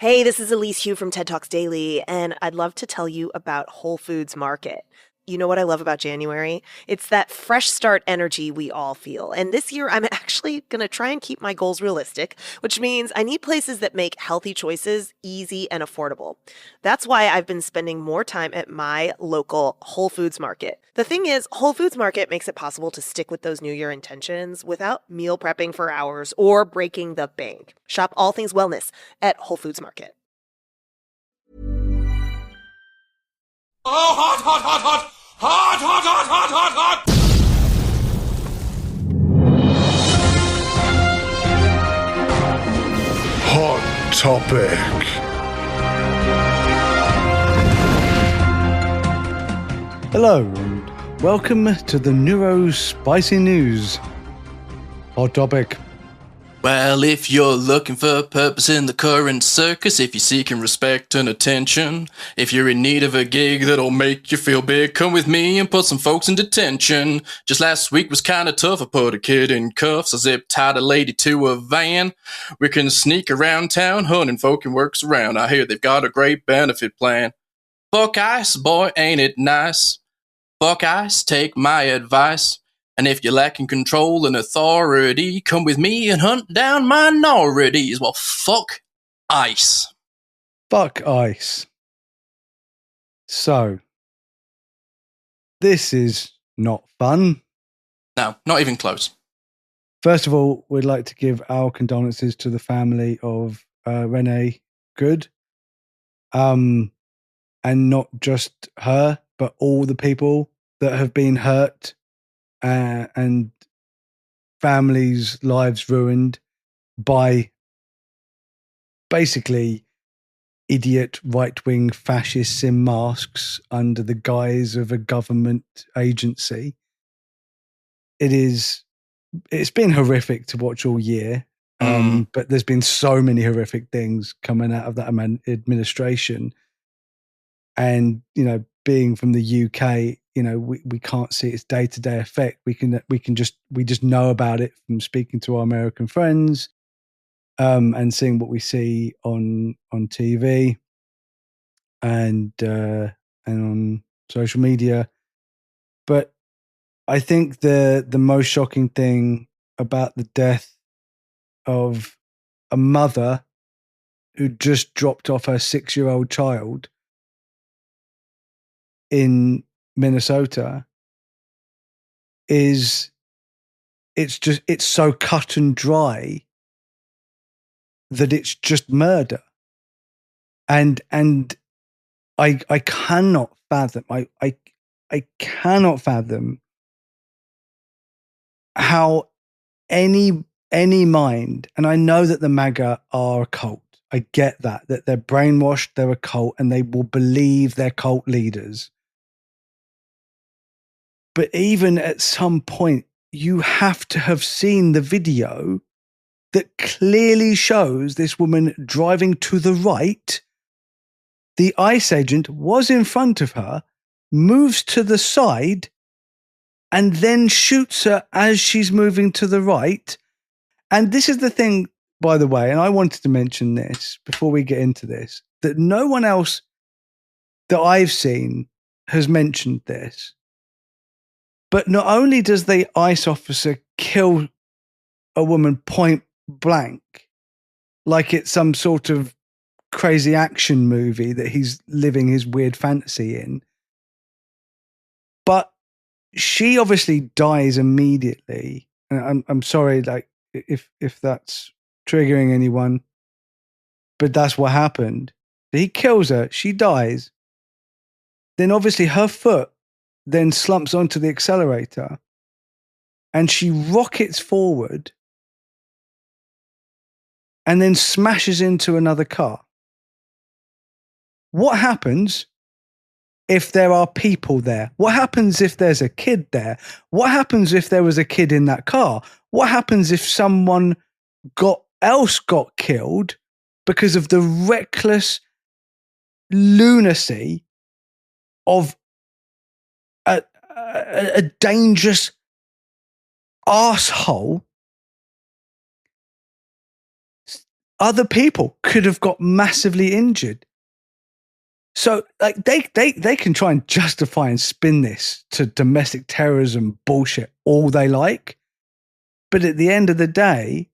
Hey, this is Elise Hugh from TED Talks Daily, and I'd love to tell you about Whole Foods Market. You know what I love about January? It's that fresh start energy we all feel. And this year, I'm actually going to try and keep my goals realistic, which means I need places that make healthy choices easy and affordable. That's why I've been spending more time at my local Whole Foods Market. The thing is, Whole Foods Market makes it possible to stick with those New Year intentions without meal prepping for hours or breaking the bank. Shop all things wellness at Whole Foods Market. Oh, hot, hot, hot, hot! Hot, hot, hot, hot, hot, hot! Hot topic. Hello, and welcome to the Neuro Spicy News. Hot topic. Well, if you're looking for purpose in the current circus, if you're seeking respect and attention, if you're in need of a gig that'll make you feel big, come with me and put some folks in detention. Just last week was kind of tough. I put a kid in cuffs. I zip-tied a lady to a van. We can sneak around town, hunting folk and works around. I hear they've got a great benefit plan. Fuck ice, boy, ain't it nice? Fuck ice, take my advice. And if you're lacking control and authority, come with me and hunt down minorities. Well, fuck ice. Fuck ice. So, this is not fun. No, not even close. First of all, we'd like to give our condolences to the family of Renee Good. And not just her, but all the people that have been hurt and families' lives ruined by basically idiot right-wing fascists in masks under the guise of a government agency. It's been horrific to watch all year, but there's been so many horrific things coming out of that administration. And, being from the UK, we can't see its day-to-day effect. We just know about it from speaking to our American friends, and seeing what we see on TV and on social media. But I think the most shocking thing about the death of a mother who just dropped off her 6-year-old child in Minnesota is it's so cut and dry that it's just murder. And I cannot fathom I cannot fathom how any mind, and I know that the MAGA are a cult. I get that they're brainwashed, they're a cult, and they will believe their cult leaders. But even at some point, you have to have seen the video that clearly shows this woman driving to the right. The ICE agent was in front of her, moves to the side, and then shoots her as she's moving to the right. And this is the thing, by the way, and I wanted to mention this before we get into this, that no one else that I've seen has mentioned this. But not only does the ICE officer kill a woman point blank, like it's some sort of crazy action movie that he's living his weird fantasy in, but she obviously dies immediately. And I'm sorry, like if that's triggering anyone, but that's what happened. He kills her, she dies. Then obviously her foot then slumps onto the accelerator and she rockets forward and then smashes into another car. What happens if there are people there? What happens if there's a kid there? What happens if there was a kid in that car? What happens if someone else got killed because of the reckless lunacy of a dangerous arsehole other people could have got massively injured. So like they can try and justify and spin this to domestic terrorism bullshit all they like. But at the end of the day,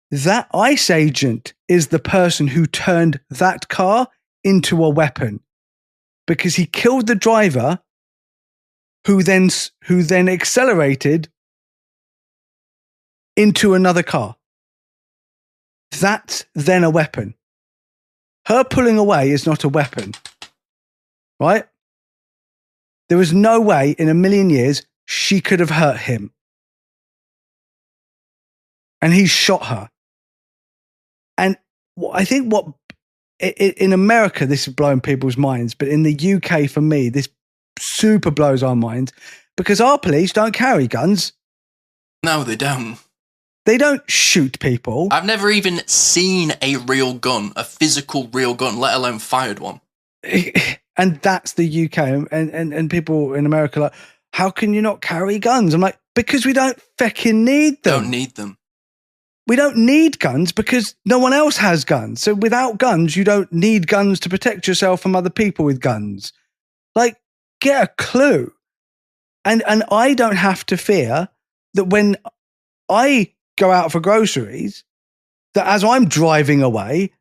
that ICE agent is the person who turned that car into a weapon, because he killed the driver who then accelerated into another car. That's then a weapon. Her pulling away is not a weapon, right? There was no way in a million years she could have hurt him. And he shot her. And I think in America, this is blowing people's minds, but in the UK, for me, this super blows our minds, because our police don't carry guns. No, they don't. They don't shoot people. I've never even seen a real gun, a physical real gun, let alone fired one. And that's the UK. And people in America are like, how can you not carry guns? I'm like, because we don't fucking need them. Don't need them. We don't need guns because no one else has guns. So without guns, you don't need guns to protect yourself from other people with guns. Like, get a clue. And I don't have to fear that when I go out for groceries, that as I'm driving away,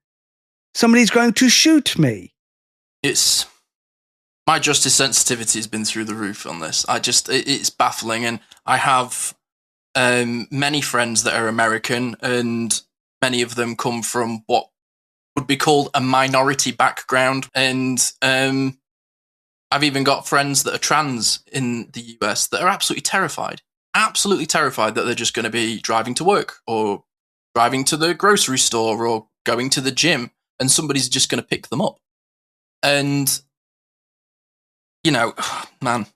somebody's going to shoot me. My justice sensitivity has been through the roof on this. It's baffling. And I have many friends that are American, and many of them come from what would be called a minority background. And I've even got friends that are trans in the US that are absolutely terrified that they're just going to be driving to work or driving to the grocery store or going to the gym and somebody's just going to pick them up. And, you know, man,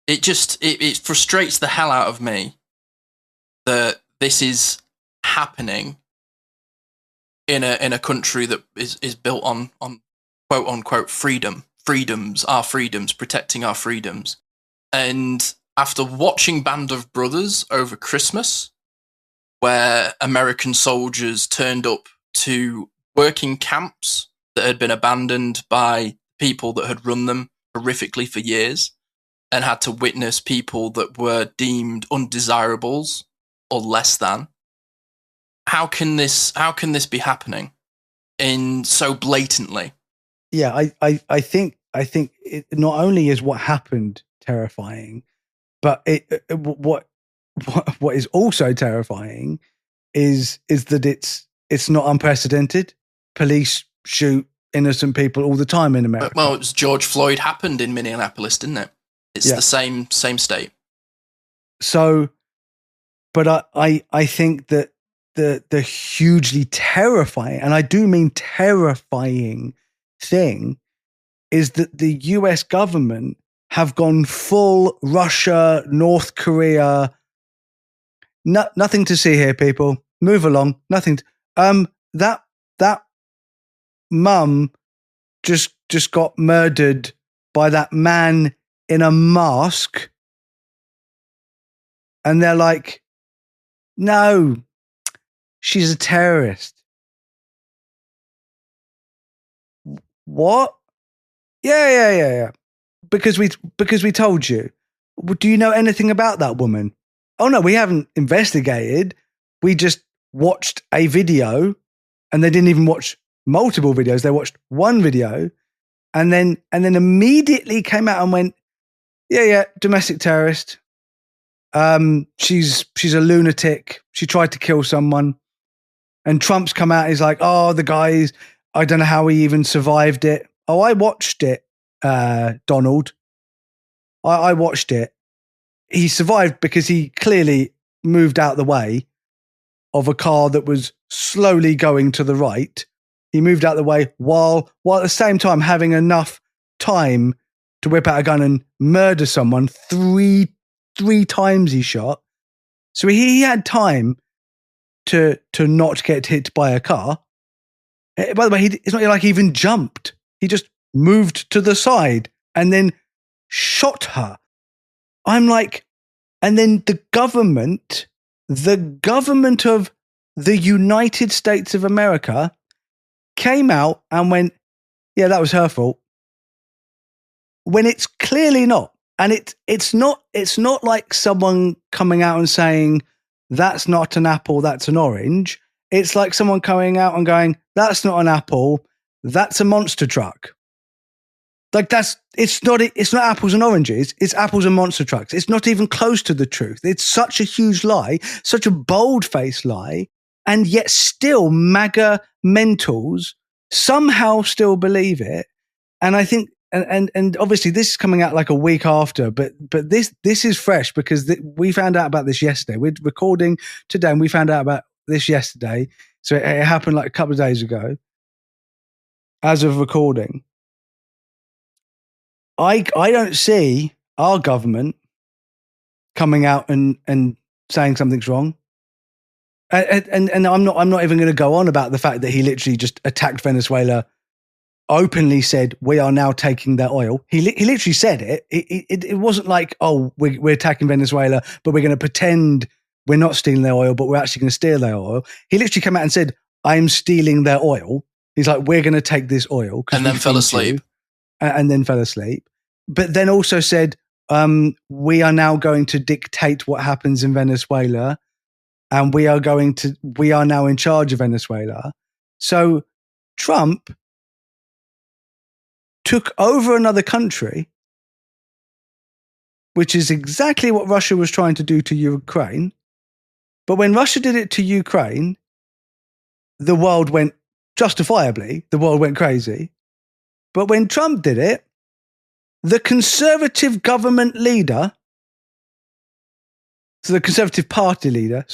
it frustrates the hell out of me that this is happening in a country that is built on quote unquote freedoms, our freedoms, protecting our freedoms. And after watching Band of Brothers over Christmas, where American soldiers turned up to working camps that had been abandoned by people that had run them horrifically for years, and had to witness people that were deemed undesirables or less than. How can this be happening in so blatantly? Yeah, I think it not only is what happened terrifying, but what is also terrifying is that it's not unprecedented. Police shoot innocent people all the time in America. Well, it was George Floyd happened in Minneapolis, didn't it? It's the same state. So, but I think that the hugely terrifying, and I do mean terrifying, thing is that the US government have gone full Russia, North Korea. Nothing to see here, people. Move along. Nothing. That mum just got murdered by that man in a mask, and they're like, no, she's a terrorist. What? Yeah. Because we told you. Do you know anything about that woman? Oh no, we haven't investigated. We just watched a video, and they didn't even watch multiple videos. They watched one video, and then immediately came out and went, yeah, domestic terrorist. She's a lunatic. She tried to kill someone. And Trump's come out. He's like, oh, the guys, I don't know how he even survived it. Oh, I watched it, Donald. I watched it. He survived because he clearly moved out the way of a car that was slowly going to the right. He moved out the way while at the same time having enough time to whip out a gun and murder someone. Three times he shot. So he had time to not get hit by a car. By the way, it's not like he even jumped. He just moved to the side and then shot her. I'm like, and then the government of the United States of America came out and went, yeah, that was her fault. When it's clearly not. And it's not like someone coming out and saying, that's not an apple, that's an orange. It's like someone coming out and going, that's not an apple, that's a monster truck. Like it's not apples and oranges, it's apples and monster trucks. It's not even close to the truth. It's such a huge lie, such a bold-faced lie, and yet still MAGA mentals somehow still believe it. And I think, and obviously this is coming out like a week after, but this is fresh because we found out about this yesterday. We're recording today and we found out about this yesterday. So it happened like a couple of days ago as of recording. I don't see our government coming out and saying something's wrong. And I'm not even going to go on about the fact that he literally just attacked Venezuela, openly said, we are now taking their oil. He literally said it. It wasn't like, oh, we're attacking Venezuela, but we're going to pretend we're not stealing their oil, but we're actually going to steal their oil. He literally came out and said, I'm stealing their oil. He's like, we're going to take this oil. And then fell asleep. And then fell asleep. But then also said, we are now going to dictate what happens in Venezuela. And we are now in charge of Venezuela. So Trump took over another country, which is exactly what Russia was trying to do to Ukraine. But when Russia did it to Ukraine, the world went, justifiably, the world went crazy. But when Trump did it, the conservative government leader, so the Conservative Party leader,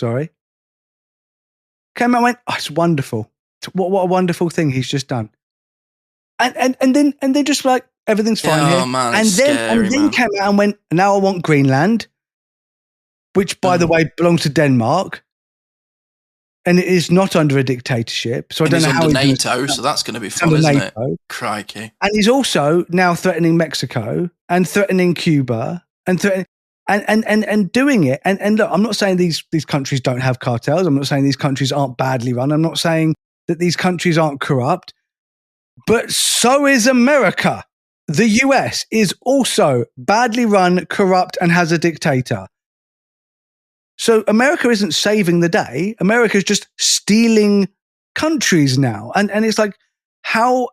came out and went, oh, it's wonderful. What a wonderful thing he's just done. And then just like, everything's fine here. Man, and then came out and went, now I want Greenland, which, by the way, belongs to Denmark. And it is not under a dictatorship. So I don't know how he's under NATO, so that's going to be fun, isn't it? Crikey. And he's also now threatening Mexico and threatening Cuba and threatening and doing it. And look, I'm not saying these countries don't have cartels. I'm not saying these countries aren't badly run. I'm not saying that these countries aren't corrupt. But so is America. The US is also badly run, corrupt, and has a dictator. So America isn't saving the day. America is just stealing countries now. And it's like, how...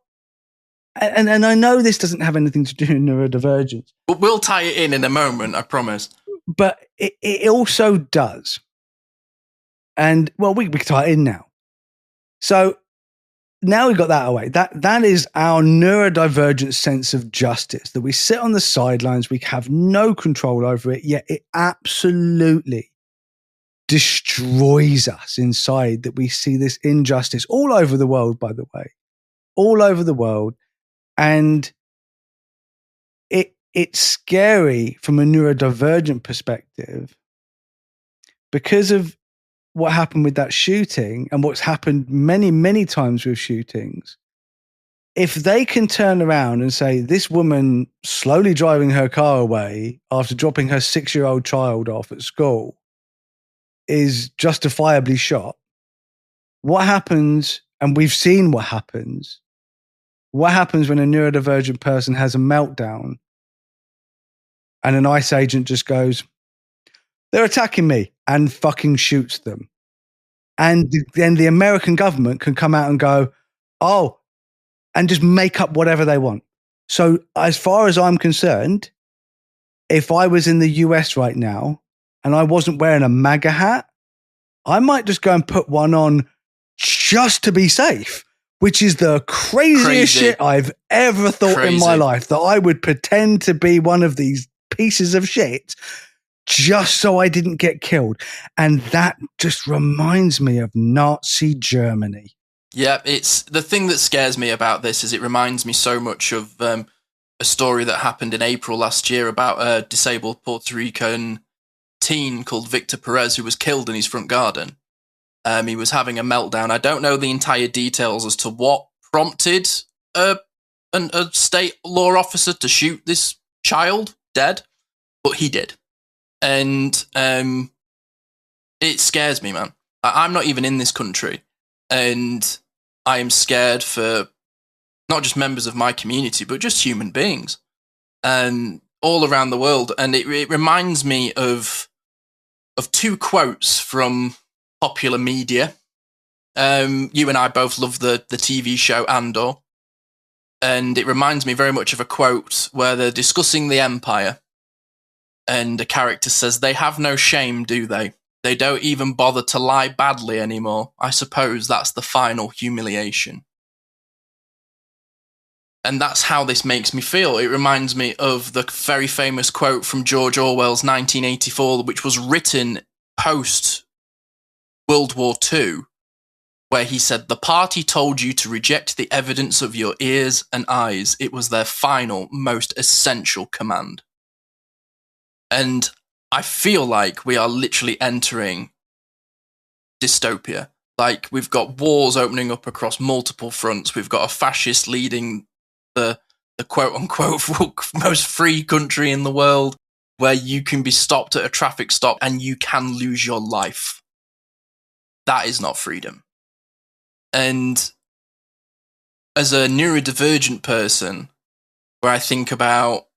And I know this doesn't have anything to do with neurodivergence. But we'll tie it in a moment, I promise. But it also does. And, well, we can tie it in now. So now we've got that away. That is our neurodivergent sense of justice, that we sit on the sidelines, we have no control over it, yet it absolutely destroys us inside, that we see this injustice all over the world, by the way, all over the world. And it's scary from a neurodivergent perspective because of what happened with that shooting and what's happened many, many times with shootings. If they can turn around and say, this woman slowly driving her car away after dropping her 6-year-old child off at school is justifiably shot, what happens, and we've seen what happens when a neurodivergent person has a meltdown and an ICE agent just goes, they're attacking me, and fucking shoots them. And then the American government can come out and go, oh, and just make up whatever they want. So as far as I'm concerned, if I was in the US right now and I wasn't wearing a MAGA hat, I might just go and put one on just to be safe, which is the craziest shit I've ever thought in my life, that I would pretend to be one of these pieces of shit just so I didn't get killed. And that just reminds me of Nazi Germany. Yeah, it's the thing that scares me about this is it reminds me so much of a story that happened in April last year about a disabled Puerto Rican teen called Victor Perez who was killed in his front garden. He was having a meltdown. I don't know the entire details as to what prompted a state law officer to shoot this child dead, but he did. And it scares me, man. I'm not even in this country, and I am scared for not just members of my community, but just human beings and all around the world. And it reminds me of two quotes from popular media. You and I both love the TV show Andor, and it reminds me very much of a quote where they're discussing the Empire, and a character says, "They have no shame, do they? They don't even bother to lie badly anymore. I suppose that's the final humiliation." And that's how this makes me feel. It reminds me of the very famous quote from George Orwell's 1984, which was written post World War II, where he said, "The party told you to reject the evidence of your ears and eyes. It was their final, most essential command." And I feel like we are literally entering dystopia. Like, we've got wars opening up across multiple fronts. We've got a fascist leading the quote-unquote most free country in the world, where you can be stopped at a traffic stop and you can lose your life. That is not freedom. And as a neurodivergent person, where I think about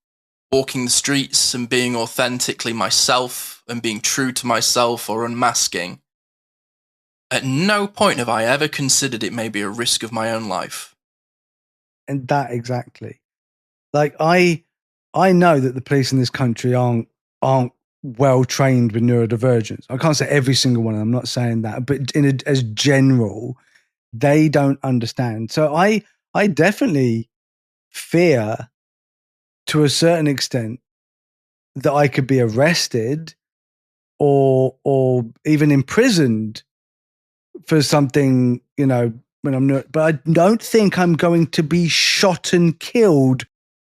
walking the streets and being authentically myself and being true to myself or unmasking, at no point have I ever considered it may be a risk of my own life. And that exactly. Like, I know that the police in this country aren't well trained with neurodivergence. I can't say every single one of them. I'm not saying that, but as general, they don't understand. So I definitely fear, to a certain extent, that I could be arrested or even imprisoned for something, you know, when I'm not. But I don't think I'm going to be shot and killed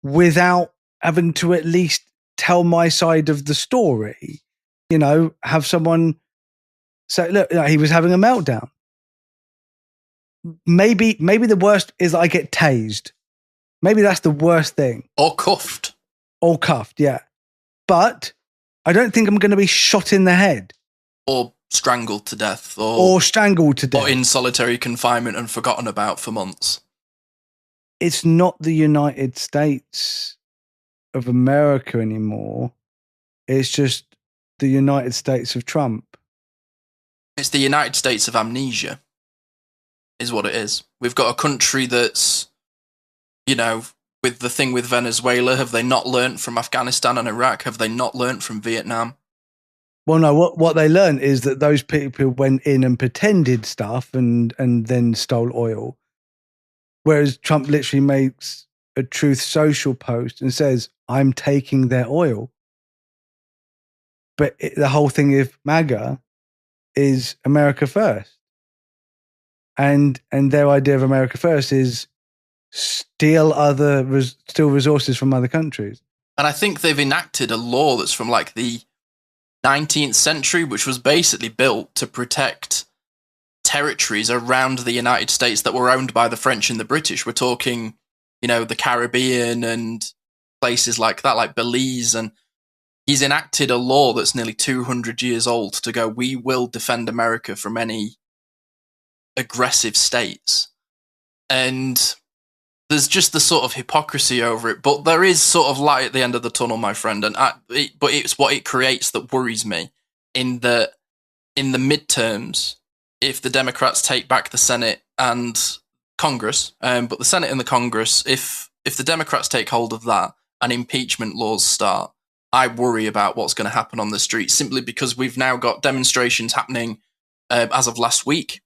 without having to at least tell my side of the story. You know, have someone say, "Look, you know, he was having a meltdown." Maybe the worst is I get tased. Maybe that's the worst thing. Or cuffed. Or cuffed, yeah. But I don't think I'm going to be shot in the head. Or strangled to death. Or strangled to death. Or in solitary confinement and forgotten about for months. It's not the United States of America anymore. It's just the United States of Trump. It's the United States of amnesia, is what it is. We've got a country that's, you know, with the thing with Venezuela, have they not learnt from Afghanistan and Iraq? Have they not learnt from Vietnam? Well, no, what they learned is that those people went in and pretended stuff and then stole oil. Whereas Trump literally makes a Truth Social post and says, "I'm taking their oil." But the whole thing of MAGA is America first. And their idea of America first is steal resources from other countries. And I think they've enacted a law that's from like the 19th century, which was basically built to protect territories around the United States that were owned by the French and the British. We're talking, you know, the Caribbean and places like that, like Belize. And he's enacted a law that's nearly 200 years old to go, we will defend America from any aggressive states. And there's just the sort of hypocrisy over it, but there is sort of light at the end of the tunnel, my friend. And but it's what it creates that worries me. In the midterms, if the Democrats take back the Senate and Congress, but the Senate and the Congress, if the Democrats take hold of that and impeachment laws start, I worry about what's going to happen on the street, simply because we've now got demonstrations happening as of last week.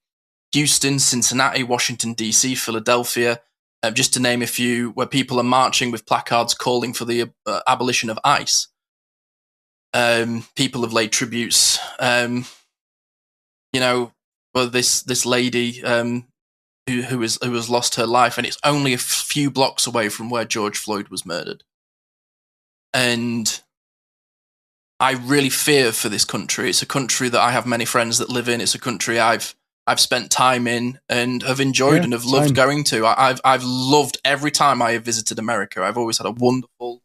Houston, Cincinnati, Washington, D.C., Philadelphia, just to name a few, where people are marching with placards calling for the abolition of ICE. People have laid tributes. This lady who has lost her life, and it's only a few blocks away from where George Floyd was murdered. And I really fear for this country. It's a country that I have many friends that live in. It's a country I've spent time in and have enjoyed and have loved going to. I've loved every time I have visited America. I've always had a wonderful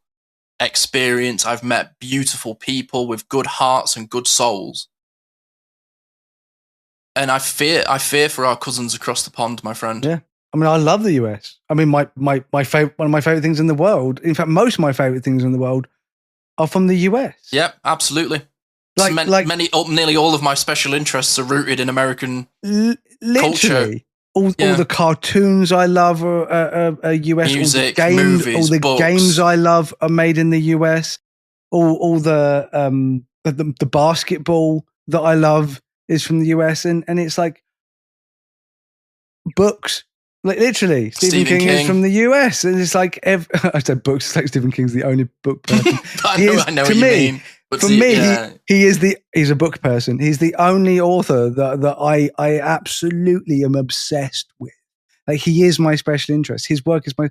experience. I've met beautiful people with good hearts and good souls. And I fear for our cousins across the pond, my friend. Yeah. I mean, I love the US. I mean, my favorite, one of my favorite things in the world, in fact, most of my favorite things in the world are from the US. Yeah, absolutely. Nearly all of my special interests are rooted in American culture. All the cartoons I love are US. Music, all the books. games I love are made in the US. All the basketball that I love is from the US, and it's like books. Like literally, Stephen King is from the US, and it's like I said books. It's like Stephen King's the only book person. I know what you mean. But for me, he's a book person. He's the only author that I absolutely am obsessed with. Like, he is my special interest. His work is my,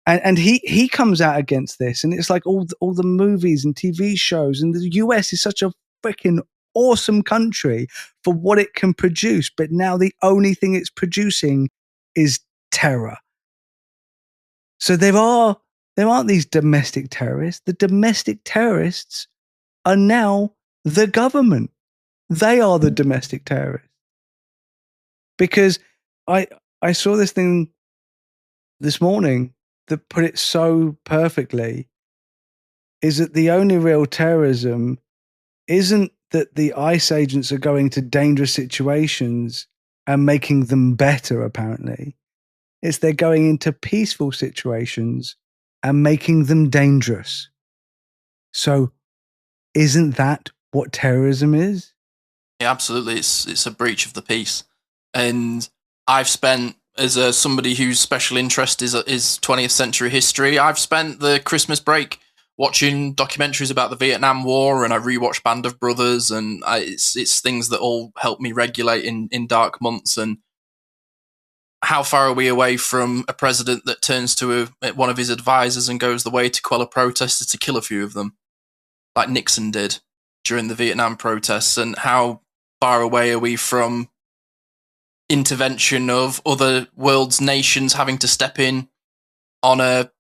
and he comes out against this, and it's like all the movies and TV shows, and the US is such a freaking awesome country for what it can produce, but now the only thing it's producing is terror. So there aren't these domestic terrorists. The domestic terrorists are now the government. They are the domestic terrorists. Because I saw this thing this morning that put it so perfectly, is that the only real terrorism isn't that the ICE agents are going to dangerous situations and making them better, apparently. It's they're going into peaceful situations and making them dangerous. So isn't that what terrorism is? Yeah, absolutely. It's a breach of the peace. And I've spent, as somebody whose special interest is 20th century history, I've spent the Christmas break watching documentaries about the Vietnam War, and I rewatched Band of Brothers, and it's things that all help me regulate in dark months. And how far are we away from a president that turns to one of his advisors and goes the way to quell a protest is to kill a few of them, like Nixon did during the Vietnam protests? And how far away are we from intervention of other world's nations having to step in on a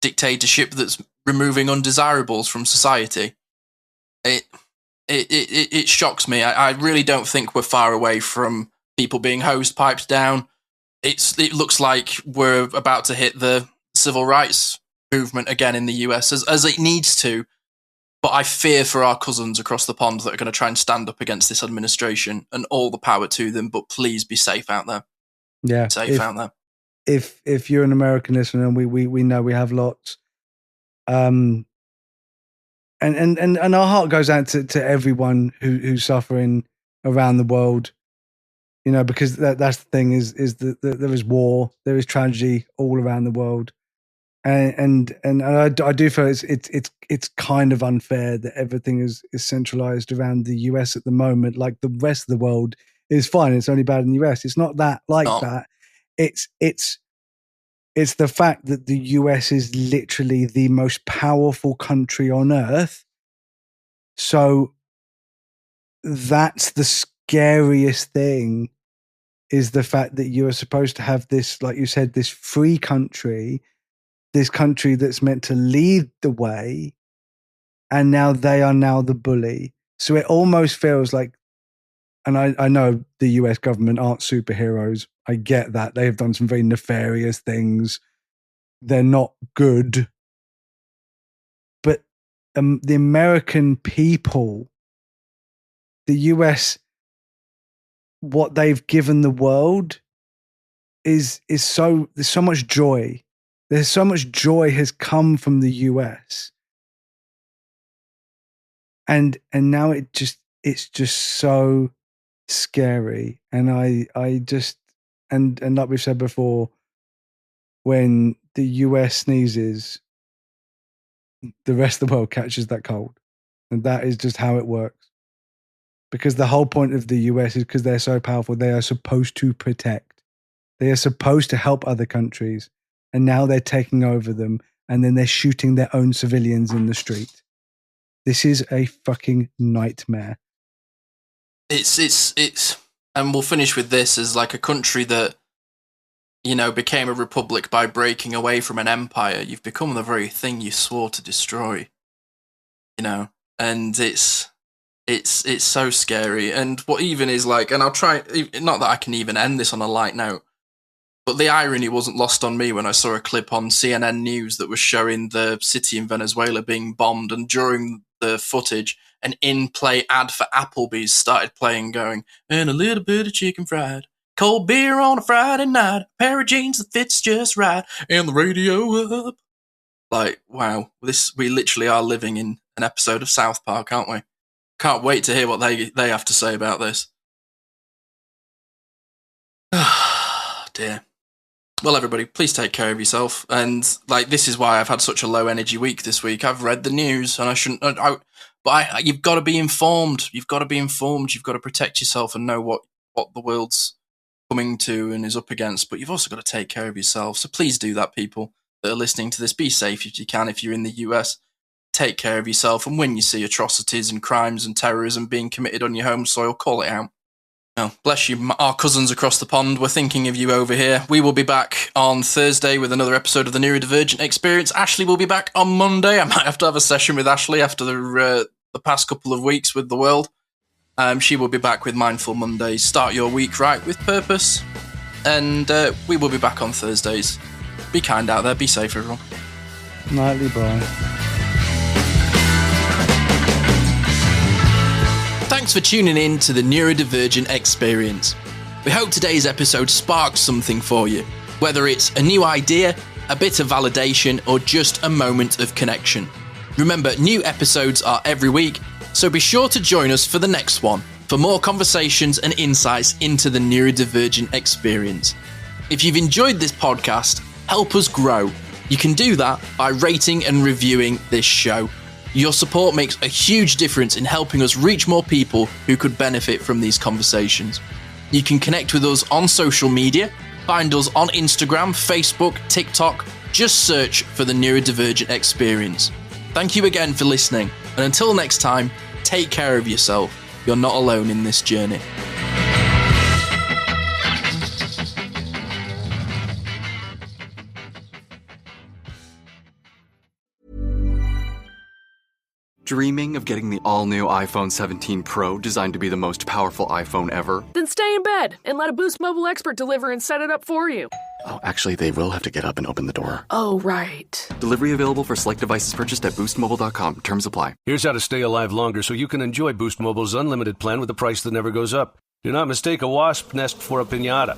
dictatorship that's removing undesirables from society? It shocks me. I really don't think we're far away from people being hose piped down. It looks like we're about to hit the civil rights movement again in the US, as it needs to. But I fear for our cousins across the pond that are going to try and stand up against this administration, and all the power to them. But please be safe out there. Yeah, out there. If you're an American listener, and we know we have lots, and our heart goes out to everyone who's suffering around the world. You know, because that's the thing is that there is war, there is tragedy all around the world, and I do feel it's kind of unfair that everything is centralized around the US at the moment. Like, the rest of the world is fine; it's only bad in the US. It's not that that. It's the fact that the US is literally the most powerful country on earth. So that's the scariest thing, is the fact that you are supposed to have this, like you said, this free country, this country that's meant to lead the way, and now they are now the bully. So it almost feels like, and I know the US government aren't superheroes. I get that. They have done some very nefarious things. They're not good. But the American people, the US, what they've given the world is so, there's so much joy. There's so much joy has come from the US. And now it's just so scary. And I just, and like we've said before, when the US sneezes, the rest of the world catches that cold. And that is just how it works. Because the whole point of the US is because they're so powerful, they are supposed to protect. They are supposed to help other countries. And now they're taking over them, and then they're shooting their own civilians in the street. This is a fucking nightmare. It's and we'll finish with this, as like a country that, you know, became a republic by breaking away from an empire. You've become the very thing you swore to destroy. You know, and it's It's so scary. And what even is like, and I'll try, not that I can even end this on a light note, but the irony wasn't lost on me when I saw a clip on CNN News that was showing the city in Venezuela being bombed, and during the footage, an in-play ad for Applebee's started playing, going, and a little bit of chicken fried, cold beer on a Friday night, a pair of jeans that fits just right, and the radio up. Like, wow, we literally are living in an episode of South Park, aren't we? Can't wait to hear what they have to say about this. Dear. Well, everybody, please take care of yourself. And like, this is why I've had such a low energy week this week. I've read the news, and I shouldn't. But you've got to be informed. You've got to be informed. You've got to protect yourself and know what the world's coming to and is up against. But you've also got to take care of yourself. So please do that, people that are listening to this. Be safe if you can. If you're in the US, take care of yourself. And when you see atrocities and crimes and terrorism being committed on your home soil, call it out. Oh, bless you, our cousins across the pond. We're thinking of you over here. We will be back on Thursday with another episode of the Neurodivergent Experience. Ashley will be back on Monday. I might have to have a session with Ashley after the past couple of weeks with the world. She will be back with Mindful Mondays. Start your week right with purpose. And we will be back on Thursdays. Be kind out there. Be safe, everyone. Nightly bye. Thanks for tuning in to the Neurodivergent Experience. We hope today's episode sparked something for you, whether it's a new idea, a bit of validation, or just a moment of connection. Remember, new episodes are every week, so be sure to join us for the next one for more conversations and insights into the neurodivergent experience. If you've enjoyed this podcast, help us grow. You can do that by rating and reviewing this show. Your support makes a huge difference in helping us reach more people who could benefit from these conversations. You can connect with us on social media. Find us on Instagram, Facebook, TikTok. Just search for the Neurodivergent Experience. Thank you again for listening. And until next time, take care of yourself. You're not alone in this journey. Dreaming of getting the all-new iPhone 17 Pro designed to be the most powerful iPhone ever? Then stay in bed and let a Boost Mobile expert deliver and set it up for you. Oh, actually, they will have to get up and open the door. Oh, right. Delivery available for select devices purchased at boostmobile.com. Terms apply. Here's how to stay alive longer so you can enjoy Boost Mobile's unlimited plan with a price that never goes up. Do not mistake a wasp nest for a piñata.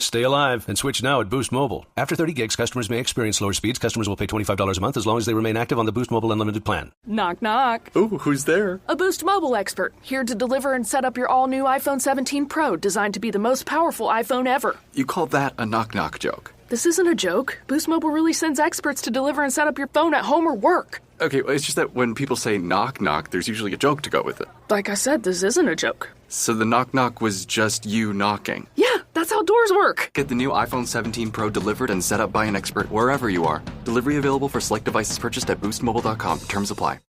Stay alive and switch now at Boost Mobile. After 30 gigs, customers may experience lower speeds. Customers will pay $25 a month as long as they remain active on the Boost Mobile Unlimited plan. Knock, knock. Ooh, who's there? A Boost Mobile expert, here to deliver and set up your all-new iPhone 17 Pro, designed to be the most powerful iPhone ever. You call that a knock-knock joke? This isn't a joke. Boost Mobile really sends experts to deliver and set up your phone at home or work. Okay, well, it's just that when people say knock-knock, there's usually a joke to go with it. Like I said, this isn't a joke. So the knock-knock was just you knocking? Yeah, that's how doors work. Get the new iPhone 17 Pro delivered and set up by an expert wherever you are. Delivery available for select devices purchased at boostmobile.com. Terms apply.